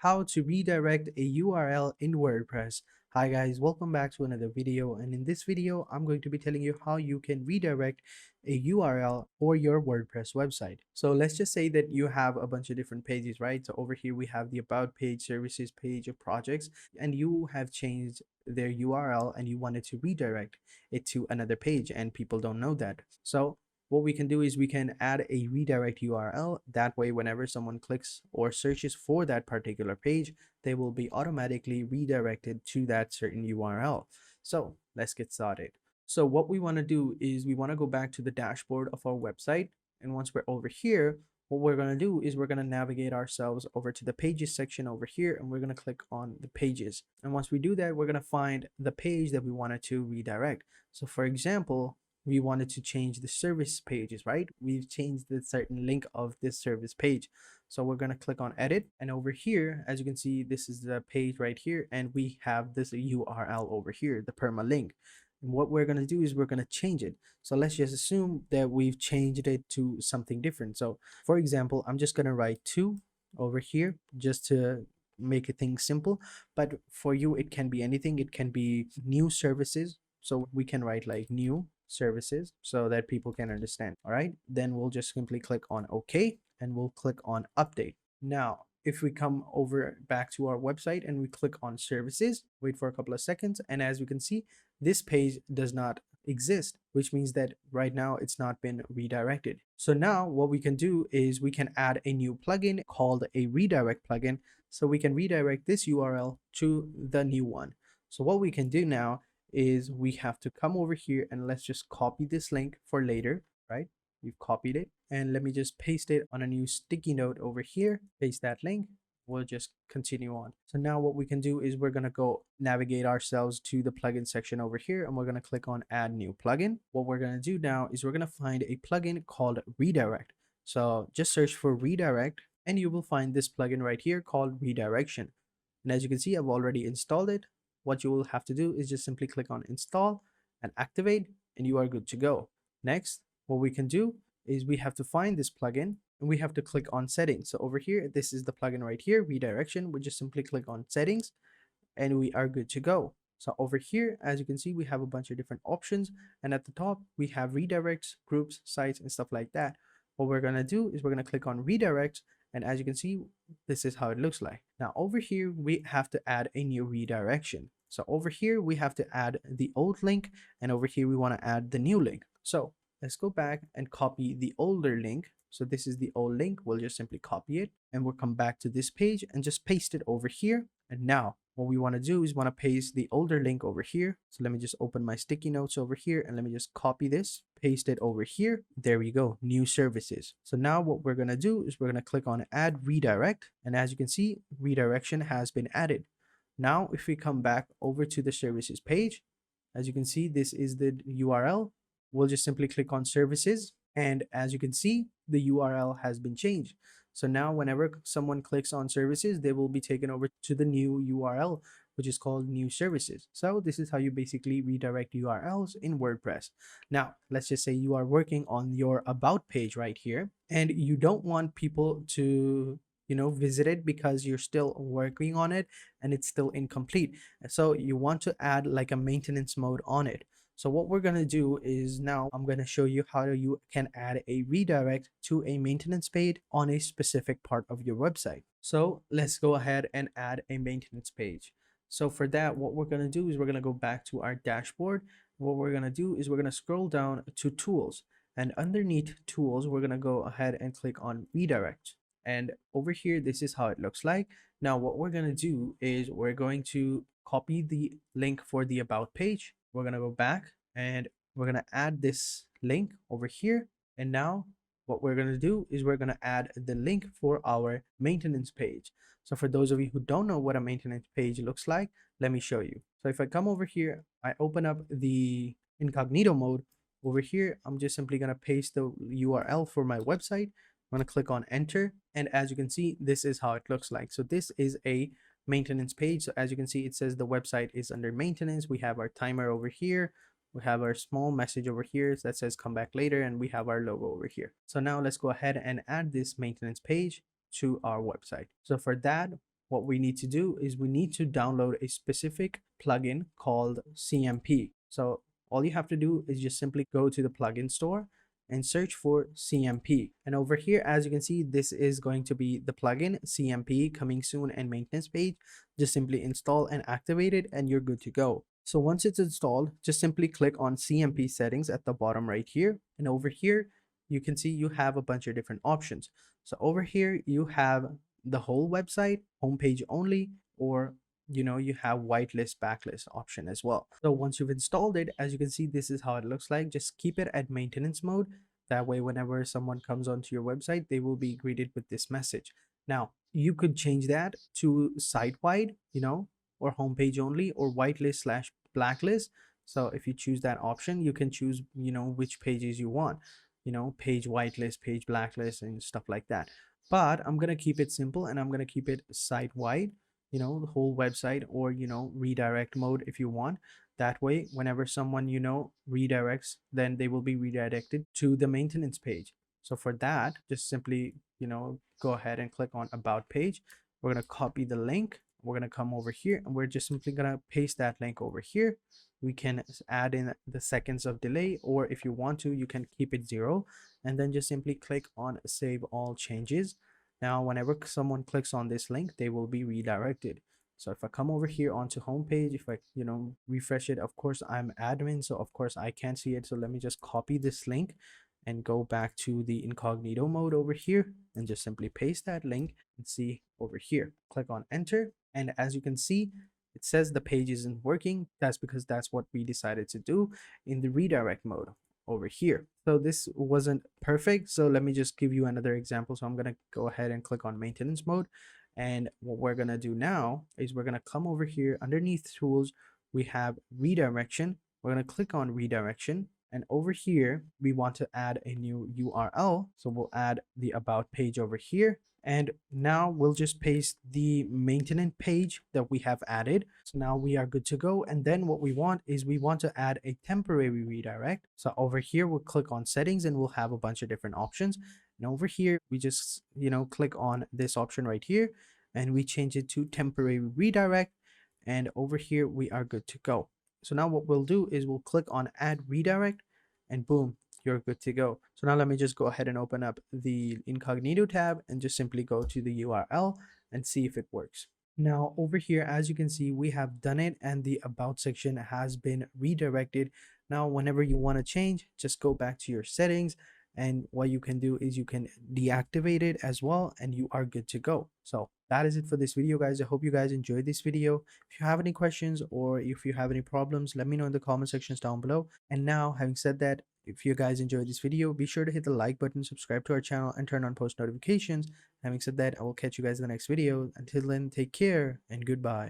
how to redirect a URL in WordPress. Hi guys, welcome back to another video, and in this video I'm going to be telling you how you can redirect a URL for your WordPress website. So let's just say that you have a bunch of different pages, right? So over here we have the about page, services page of projects, and you have changed their URL and you wanted to redirect it to another page and people don't know that. So what we can do is we can add a redirect URL. That way, whenever someone clicks or searches for that particular page, they will be automatically redirected to that certain URL. So let's get started. So what we want to do is we want to go back to the dashboard of our website. And once we're over here, what we're going to do is we're going to navigate ourselves over to the pages section over here, and we're going to click on the pages. And once we do that, we're going to find the page that we wanted to redirect. So for example, we wanted to change the service pages, right? We've changed the certain link of this service page. So we're going to click on edit. And over here, as you can see, this is the page right here. And we have this URL over here, the permalink. And what we're going to do is we're going to change it. So let's just assume that we've changed it to something different. So for example, I'm just going to write 2 over here just to make things simple. But for you, it can be anything. It can be new services. So we can write like new services so that people can understand. All right, then we'll just simply click on OK and we'll click on update. Now if we come over back to our website and we click on services, wait for a couple of seconds, and as you can see, this page does not exist, which means that right now it's not been redirected. So now what we can do is we can add a new plugin called a redirect plugin, so we can redirect this URL to the new one. So what we can do now is we have to come over here and let's just copy this link for later, right? We've copied it, and let me just paste it on a new sticky note over here, paste that link. We'll just continue on. So now what we can do is we're going to go navigate ourselves to the plugin section over here, and we're going to click on add new plugin. What we're going to do now is we're going to find a plugin called redirect. So just search for redirect and you will find this plugin right here called redirection. And as you can see, I've already installed it. What you will have to do is just simply click on install and activate, and you are good to go. Next, what we can do is we have to find this plugin and we have to click on settings. So over here, this is the plugin right here, redirection. We just simply click on settings and we are good to go. So over here, as you can see, we have a bunch of different options, and at the top we have redirects, groups, sites, and stuff like that. What we're going to do is we're going to click on redirect, and as you can see, this is how it looks like. Now over here, we have to add a new redirection. So over here, we have to add the old link, and over here, we want to add the new link. So let's go back and copy the older link. So this is the old link. We'll just simply copy it, and we'll come back to this page and just paste it over here. And now what we want to do is want to paste the older link over here. So let me just open my sticky notes over here and let me just copy this, paste it over here. There we go, new services. So now what we're going to do is we're going to click on add redirect. And as you can see, redirection has been added. Now, if we come back over to the services page, as you can see, this is the URL. We'll just simply click on services. And as you can see, the URL has been changed. So now whenever someone clicks on services, they will be taken over to the new URL, which is called new services. So this is how you basically redirect URLs in WordPress. Now, let's just say you are working on your about page right here, and you don't want people to visit it because you're still working on it and it's still incomplete. So you want to add like a maintenance mode on it. So what we're going to do is now I'm going to show you how you can add a redirect to a maintenance page on a specific part of your website. So let's go ahead and add a maintenance page. So for that, what we're going to do is we're going to go back to our dashboard. What we're going to do is we're going to scroll down to tools, and underneath tools, we're going to go ahead and click on redirect. And over here, this is how it looks like. Now, what we're going to do is we're going to copy the link for the about page. We're going to go back and we're going to add this link over here. And now what we're going to do is we're going to add the link for our maintenance page. So for those of you who don't know what a maintenance page looks like, let me show you. So if I come over here, I open up the incognito mode. Over here, I'm just simply going to paste the URL for my website. I'm going to click on enter. And as you can see, this is how it looks like. So this is a maintenance page. So as you can see, it says the website is under maintenance. We have our timer over here. We have our small message over here that says come back later, and we have our logo over here. So now let's go ahead and add this maintenance page to our website. So for that, what we need to do is we need to download a specific plugin called CMP. So all you have to do is just simply go to the plugin store and search for CMP. And over here, as you can see, this is going to be the plugin CMP coming soon and maintenance page. Just simply install and activate it and you're good to go. So once it's installed, just simply click on CMP settings at the bottom right here. And over here, you can see you have a bunch of different options. So over here, you have the whole website, homepage only, or you have whitelist backlist option as well. So once you've installed it, as you can see, this is how it looks like. Just keep it at maintenance mode. That way, whenever someone comes onto your website, they will be greeted with this message. Now, you could change that to site wide, or homepage only, or whitelist slash blacklist. So if you choose that option, you can choose, which pages you want, page whitelist, page blacklist, and stuff like that. But I'm going to keep it simple and I'm going to keep it site wide, the whole website, or, redirect mode if you want. That way, whenever someone, redirects, then they will be redirected to the maintenance page. So for that, just simply, go ahead and click on about page. We're going to copy the link. We're going to come over here and we're just simply going to paste that link over here. We can add in the seconds of delay, or if you want to, you can keep it 0 and then just simply click on save all changes. Now, whenever someone clicks on this link, they will be redirected. So if I come over here onto homepage, if I, refresh it, of course, I'm admin, so of course I can't see it. So let me just copy this link and go back to the incognito mode over here and just simply paste that link and see over here. Click on enter. And as you can see, it says the page isn't working. That's because that's what we decided to do in the redirect mode over here. So this wasn't perfect. So let me just give you another example. So I'm going to go ahead and click on maintenance mode. And what we're going to do now is we're going to come over here underneath tools. We have redirection. We're going to click on redirection. And over here, we want to add a new URL. So we'll add the about page over here. And now we'll just paste the maintenance page that we have added. So now we are good to go. And then what we want is we want to add a temporary redirect. So over here, we'll click on settings and we'll have a bunch of different options. And over here, we just, click on this option right here and we change it to temporary redirect. And over here, we are good to go. So now what we'll do is we'll click on add redirect and boom, you're good to go. So now let me just go ahead and open up the incognito tab and just simply go to the URL and see if it works. Now over here, as you can see, we have done it and the about section has been redirected. Now, whenever you want to change, just go back to your settings. And what you can do is you can deactivate it as well and you are good to go. So that is it for this video, guys. I hope you guys enjoyed this video. If you have any questions or if you have any problems, let me know in the comment sections down below. And now, having said that, if you guys enjoyed this video, be sure to hit the like button, subscribe to our channel, and turn on post notifications. Having said that, I will catch you guys in the next video. Until then, take care and goodbye.